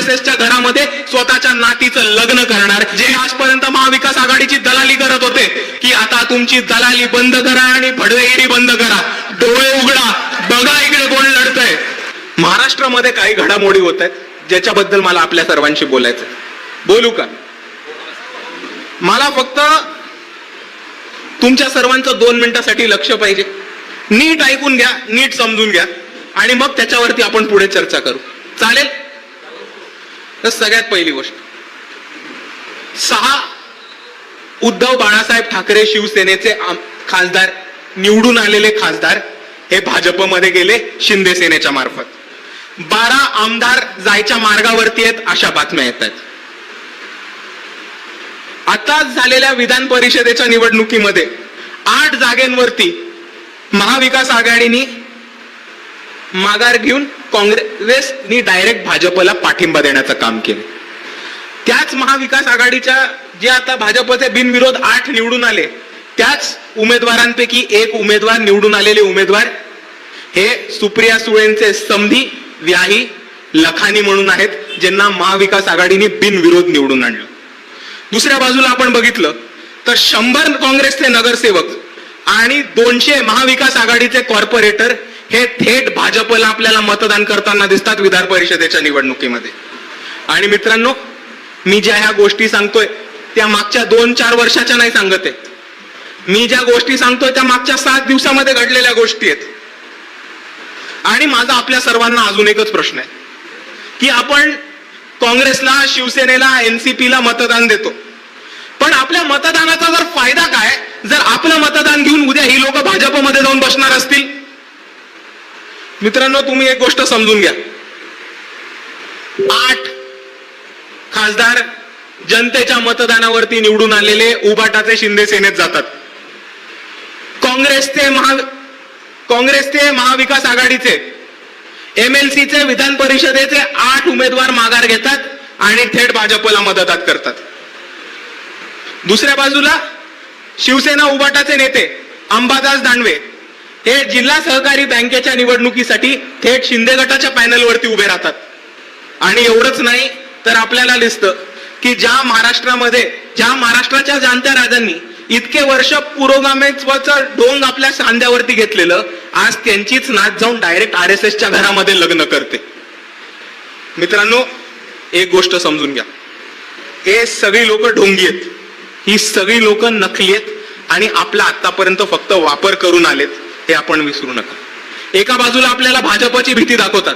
RSSच्या घरामध्ये स्वतःच्या नातीचं लग्न करणार, जे आजपर्यंत महाविकास आघाडीची दलाली करत होते की आता तुमची दलाली बंद करा आणि भडवेगिरी बंद करा, डोळे उघडा, बघा इकडे कोण लढतंय. महाराष्ट्रामध्ये काही घडामोडी होत आहेत ज्याच्याबद्दल मला आपल्या सर्वांशी बोलायचं. बोलू का? मला फक्त तुमच्या सर्वांचं 2 मिनिटासाठी लक्ष पाहिजे. नीट ऐकून घ्या, नीट समजून घ्या आणि मग त्याच्यावरती आपण पुढे चर्चा करू. चालेल? तर सगळ्यात पहिली गोष्ट, 6 उद्धव बाळासाहेब ठाकरे शिवसेनेचे खासदार, निवडून आलेले खासदार हे भाजपमध्ये गेले शिंदे सेनेच्या मार्फत. 12 आमदार जायच्या मार्गावरती आहेत अशा बातम्या येत आहेत. आताच झालेल्या विधान परिषदेच्या निवडणुकीमध्ये 8 जागेंवरती महाविकास आघाडीने माघार घेऊन काँग्रेसनी डायरेक्ट भाजपला पाठिंबा देण्याचं काम केलं. त्याच महाविकास आघाडीच्या जे आता भाजपचे बिनविरोध 8 निवडून आले, त्याच उमेदवारांपैकी एक उमेदवार, निवडून आलेले उमेदवार हे सुप्रिया सुळेंचे समधी व्याही लखानी म्हणून आहेत, ज्यांना महाविकास आघाडीने बिनविरोध निवडून आणलं. दुसऱ्या बाजूला आपण बघितलं तर 100 काँग्रेसचे नगरसेवक आणि 200 महाविकास आघाडीचे कॉर्पोरेटर हे थेट भाजपला आपल्याला मतदान करताना दिसतात विधान परिषदेच्या निवडणुकीमध्ये. आणि मित्रांनो, मी ज्या ह्या गोष्टी सांगतोय त्या मागच्या 2-4 वर्षाच्या नाही सांगत आहे. मी ज्या गोष्टी सांगतोय त्या मागच्या 7 दिवसामध्ये घडलेल्या गोष्टी आहेत. आणि माझा आपल्या सर्वांना अजून एकच प्रश्न आहे की आपण काँग्रेसला, शिवसेनेला, एनसीपीला मतदान देतो, पण आपल्या मतदानाचा जर फायदा काय जर आपलं मतदान घेऊन उद्या ही लोक भाजपमध्ये जाऊन बसणार असतील? मित्रांनो, तुम्ही एक गोष्ट समजून घ्या. 8 खासदार जनतेच्या मतदानावरती निवडून आलेले उबाटाचे शिंदे सेनेत जातात. काँग्रेसचे महाविकास आघाडीचे MLCचे विधान परिषदेचे 8 उमेदवार माघार घेतात आणि थेट भाजपला मदत करतात. दुसऱ्या बाजूला शिवसेना उबाटाचे नेते अंबादास दानवे हे जिल्हा सहकारी बँकेच्या निवडणुकीसाठी थेट शिंदे गटाच्या पॅनलवरती उभे राहतात. आणि एवढंच नाही तर आपल्याला दिसतं की ज्या महाराष्ट्राच्या जाणत्या राजांनी इतके वर्ष पुरोगामित्वाचं ढोंग आपल्या सांध्यावरती घेतलेलं, आज त्यांचीच नात जाऊन डायरेक्ट RSSच्या घरामध्ये लग्न करते. मित्रांनो, एक गोष्ट समजून घ्या, हे सगळी लोक ढोंगी आहेत, ही सगळी लोक नकली आहेत आणि आपला आतापर्यंत फक्त वापर करून आलेत, हे आपण विसरू नका. एका बाजूला आपल्याला भाजपची भीती दाखवतात,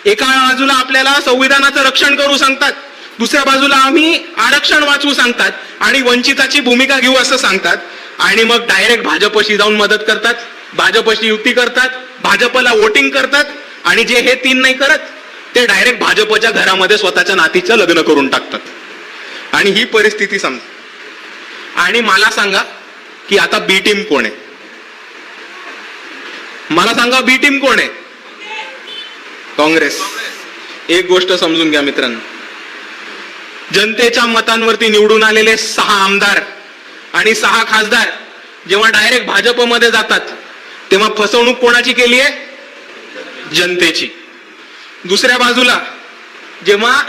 एका बाजूला आपल्याला संविधानाचं रक्षण करू सांगतात, दुसऱ्या बाजूला आम्ही आरक्षण वाचवू सांगतात आणि वंचिताची भूमिका घेऊ असं सांगतात, आणि मग डायरेक्ट भाजपशी जाऊन मदत करतात, भाजपशी युती करतात, भाजपला वोटिंग करतात, आणि जे हे 3 नाही करत ते डायरेक्ट भाजपच्या घरामध्ये स्वतःच्या नातीचं लग्न करून टाकतात. आणि ही परिस्थिती समजा. आणि मला सांगा की आता बी टीम कोण आहे? मला सांगा, बी टीम कोण आहे? काँग्रेस. एक गोष्ट समजून घ्या मित्रांनो, जनतेच्या मतांवरती निवडून आलेले 6 आमदार आणि 6 खासदार जेव्हा डायरेक्ट भाजपमध्ये जातात तेव्हा फसवणूक कोणाची केली आहे? जनतेची. दुसऱ्या बाजूला जेव्हा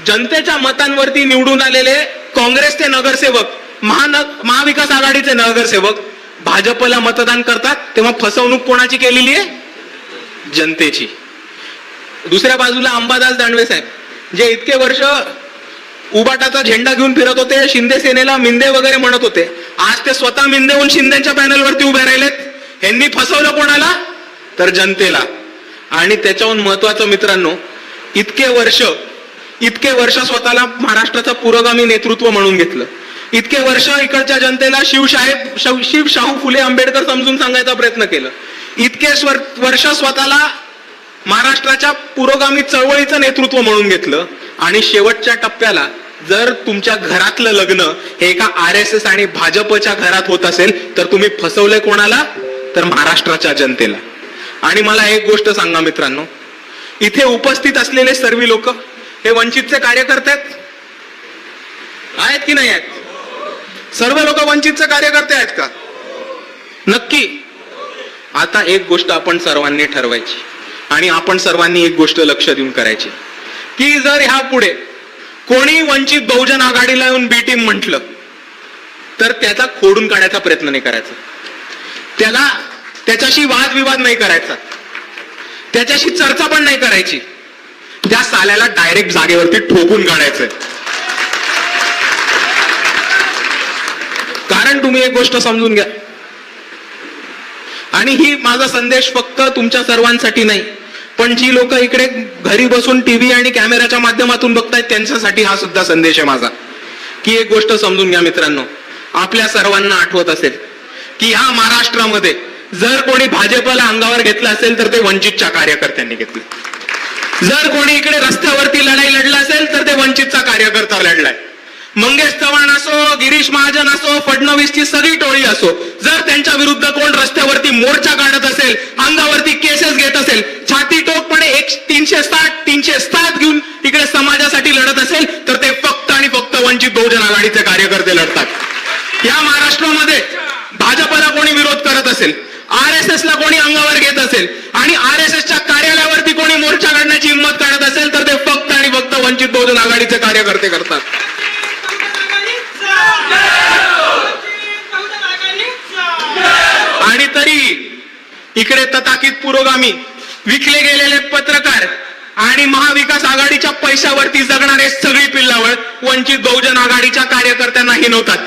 जनतेच्या मतांवरती निवडून आलेले काँग्रेसचे नगरसेवक, महाविकास आघाडीचे नगरसेवक भाजपला मतदान करतात तेव्हा फसवणूक कोणाची केलेली आहे? जनतेची. दुसऱ्या बाजूला अंबादास दानवे साहेब, जे इतके वर्ष उबाटाचा झेंडा घेऊन फिरत होते, शिंदे सेनेला मिंदे वगैरे म्हणत होते, आज ते स्वतः मिंदे होऊन शिंदेच्या पॅनलवरती उभे राहिलेत. यांनी फसवलं कोणाला? तर जनतेला. आणि त्याच्याहून महत्वाचं मित्रांनो, इतके वर्ष स्वतःला महाराष्ट्राचं पुरोगामी नेतृत्व म्हणून घेतलं, इतके वर्ष इकडच्या जनतेला शिव शाहू फुले आंबेडकर समजून सांगायचा प्रयत्न केलं, इतके वर्ष स्वतःला महाराष्ट्राच्या पुरोगामी चळवळीचं नेतृत्व म्हणून घेतलं, आणि शेवटच्या टप्प्याला जर तुमच्या घरातलं लग्न हे एका RSS आणि भाजपच्या घरात होत असेल तर तुम्ही फसवलंय कोणाला? तर महाराष्ट्राच्या जनतेला. आणि मला एक गोष्ट सांगा मित्रांनो, इथे उपस्थित असलेले सर्व लोक हे वंचितचे कार्यकर्ते आहेत की नाही आहेत? सर्व लोक वंचितचे कार्यकर्ते आहेत का? नक्की. आता एक गोष्ट आपण सर्वांनी ठरवायची आणि आपण सर्वांनी एक गोष्ट लक्ष देऊन करायची. की जर ह्या पुढे कोणी वंचित बहुजन आघाडीला येऊन बी टीम म्हटलं तर त्याचा खोडून काढायचा प्रयत्न नाही करायचा, त्याच्याशी वादविवाद नाही करायचा, त्याच्याशी चर्चा पण नाही करायची, त्या साल्याला डायरेक्ट जागेवरती ठोकून काढायचंय. कारण तुम्ही एक गोष्ट समजून घ्या, आणि ही माझा संदेश फक्त तुमच्या सर्वांसाठी नाही, पण जी लोक इकडे घरी बसून टीव्ही आणि कॅमेऱ्याच्या माध्यमातून बघतायत त्यांच्यासाठी हा सुद्धा संदेश आहे माझा, की एक गोष्ट समजून घ्या मित्रांनो. आपल्या सर्वांना आठवत असेल की ह्या महाराष्ट्रामध्ये जर कोणी भाजपला अंगावर घेतलं असेल तर ते वंचितच्या कार्यकर्त्यांनी घेतलं. जर कोणी इकडे रस्त्यावरती लढाई लढला असेल तर ते वंचितचा कार्यकर्ता लढलाय. मंगेश चव्हाण असो, गिरीश महाजन असो, फडणवीसची सगळी टोळी असो, जर त्यांच्या विरुद्ध कोण रस्त्यावरती मोर्चा काढत असेल, अंगावरती केसेस घेत असेल, छाती टोकपणे 307 घेऊन इकडे समाजासाठी लढत असेल तर ते फक्त आणि फक्त वंचित बहुजन आघाडीचे कार्यकर्ते लढतात. या महाराष्ट्रामध्ये भाजपला कोणी विरोध करत असेल, RSS ला कोणी अंगावर घेत असेल आणि RSSच्या कार्यालयावरती कोणी मोर्चा काढण्याची हिंमत काढत असेल तर ते फक्त आणि फक्त वंचित बहुजन आघाडीचे कार्यकर्ते करतात. आणि तरी इकडे तथाकित पुरोगामी, विकले गेलेले पत्रकार आणि महाविकास आघाडीच्या पैशावरती जगणारे सगळी पिल्लावळ वंचित बहुजन आघाडीच्या कार्यकर्त्यांना हिणवतात,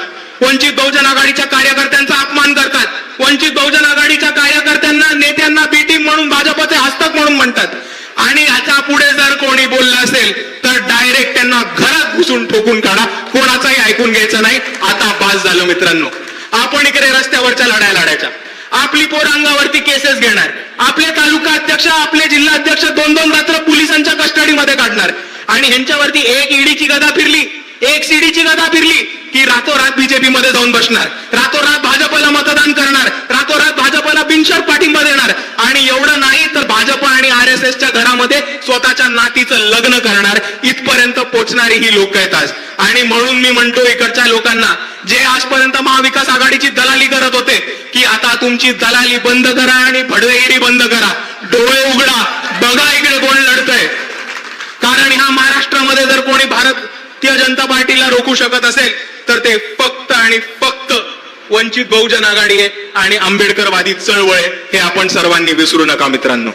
वंचित बहुजन आघाडीच्या कार्यकर्त्यांचा अपमान करतात, वंचित बहुजन आघाडीच्या कार्यकर्त्यांना, नेत्यांना बी टीम म्हणून, भाजपचे हस्तक म्हणून म्हणतात. आणि याच्या पुढे जर कोणी बोललं असेल तर डायरेक्ट त्यांना घरात घुसून ठोकून काढा, कोणाचाही ऐकून घ्यायचं नाही. आता बास झालं मित्रांनो. आपण इकडे रस्त्यावरच्या लढाया लढायच्या, आपली पोर अंगावरती केसेस घेणार, आपले तालुका अध्यक्ष, आपले जिल्हा अध्यक्ष 2-2 रात्र पोलिसांच्या कस्टडीमध्ये काढणार, आणि ह्यांच्यावरती एक ईडीची गदा फिरली, एक सीडीची गदा फिरली की रातोरात बीजेपी मध्ये जाऊन बसणार, रातोरात भाजपला मतदान करणार, रातोरात भाजपला बिनशर्त पाठिंबा देणार. आणि एवढं नाही तर भाजप आणि RSSच्या घरामध्ये स्वतःच्या नातीचं लग्न करणार, इथपर्यंत पोहोचणारी ही लोक आहेत आज. आणि म्हणून मी म्हणतो इकडच्या लोकांना, जे आजपर्यंत महाविकास आघाडीची दलाली करत होते, की आता तुमची दलाली बंद करा आणि भडवेगिरी बंद करा, डोळे उघडा, बघा इकडे कोण लढतंय. कारण ह्या महाराष्ट्रामध्ये जर कोणी भारतीय जनता पार्टीला रोखू शकत असेल तर ते फक्त आणि फक्त वंचित बहुजन आघाडी आहे आणि आंबेडकरवादी चळवळ आहे. हे आपण सर्वांनी विसरू नका मित्रांनो.